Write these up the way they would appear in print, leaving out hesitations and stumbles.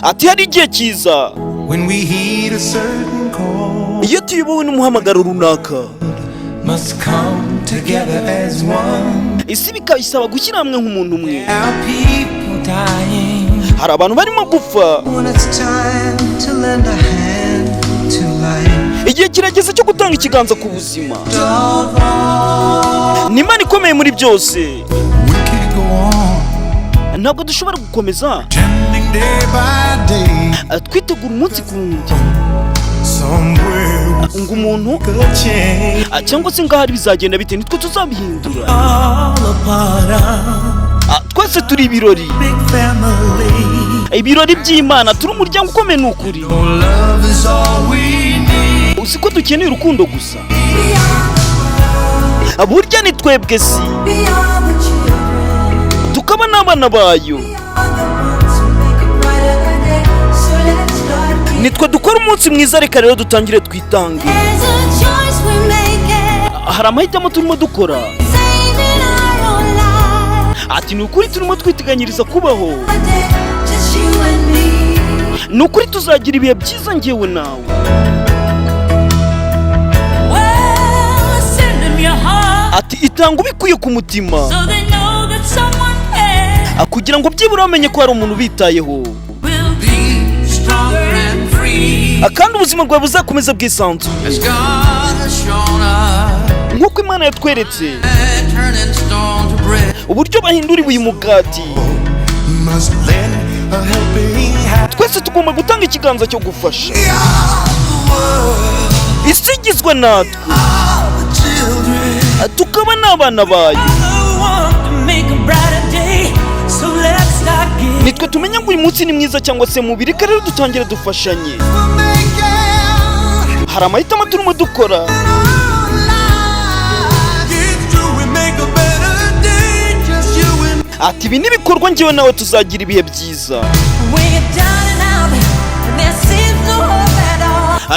ati hari igihe cyiza iyo tuyobowe n'umuhamagaro runaka, isi bikabisaba gushyira hamwe nk'umuntu umwe. hari abantu barimo gupfa, igihe kirageze cyo gutanga ikiganza ku buzima. ni Imana ikomeye muri byose, ntabwo dushobora gukomeza twitegura umunsi ku wundi ngo umuntu cyangwa se ngaho bizagenda bite, nitwe tuzabihindura. twese turi ibirori by'Imana, turi umuryango ukomeye. ni ukuri, uzi ko dukeneye urukundo gusa. burya ni twebwe si tukaba n'abana bayo, nitwe dukora umunsi mwiza. Reka rero dutangire twitange. hari amahitamo turimo dukora, ati ni ukuri turimo twiteganyiriza kubaho. ni ukuri tuzagira ibihe byiza njyewe nawe. ati itanga ubikuye ku mutima, kugira ngo byibura bamenye ko hari umuntu ubitayeho, kandi ubuzima bwawe buzakomeza bwisanzuye nk'uko Imana yatweretse uburyo bahindura ibuye umugati. twese tugomba gutanga ikiganza cyo gufasha. isi igizwe natwe, tukaba n'abana bayo. nitwe tumenya ngo uyu munsi ni mwiza cyangwa se mubi. reka rero dutangire dufashanye. hari amahitamo turimo dukora, ati ibi nibikorwa njyewe nawe tuzagira ibihe byiza.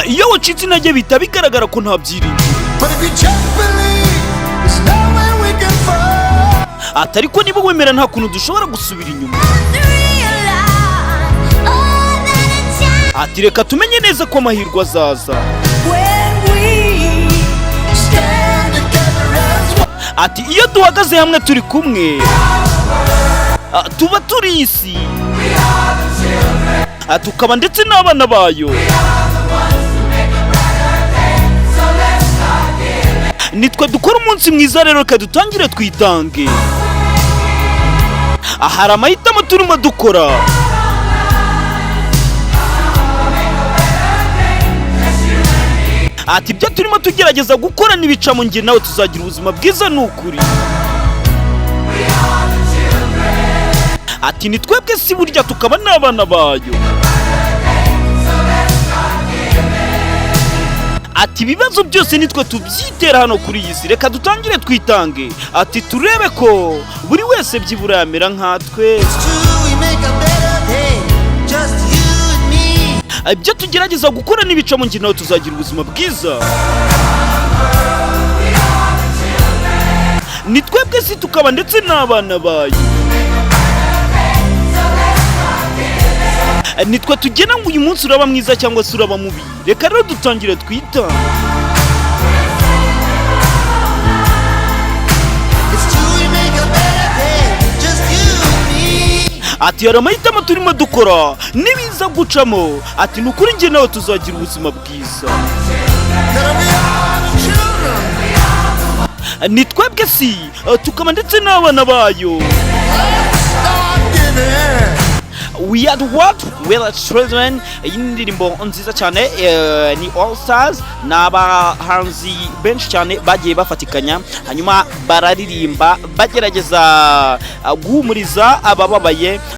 iyo wacitse intege bihita bigaragara ko nta byiringiro. ati ariko niba wemera nta kuntu dushobora gusubira inyuma. ati reka tumenye neza ko amahirwe azaza. ati iyo duhagaze hamwe turi kumwe, tuba turi isi, tukaba ndetse n'abana bayo. nitwe dukora umunsi mwiza. rero reka dutangire twitange. hari amahitamo turimo dukora, ati ibyo turimo tugerageza gukora n'ibicamo njye nawe tuzagira ubuzima bwiza. ni ukuri, ati ni twebwe si burya tukaba n'abana bayo. ati ibibazo byose nitwe tubyitera hano kuri iyi si. reka dutangire twitange. ati turebe ko buri wese byibura yamera nkatwe. ibyo tugerageza gukora n'ibicamo njye nawe tuzagira ubuzima bwiza. ni twebwe si tukaba ndetse n'abana bayo. nitwe tugena ngo uyu munsi uraba mwiza cyangwa se uraba mubi. reka rero dutangire twitange. ati hari amahitamo turimo dukora, nibiza gucamo, ati ni ukuri njye nawe tuzagira ubuzima bwiza. ni twebwe si tukaba ndetse n'abana bayo. We are what? We are children. iyi ndirimbo nziza cyane, ni All Stars. ni abahanzi benshi cyane bagiye bafatikanya, hanyuma bararirimba bagerageza guhumuriza abababaye.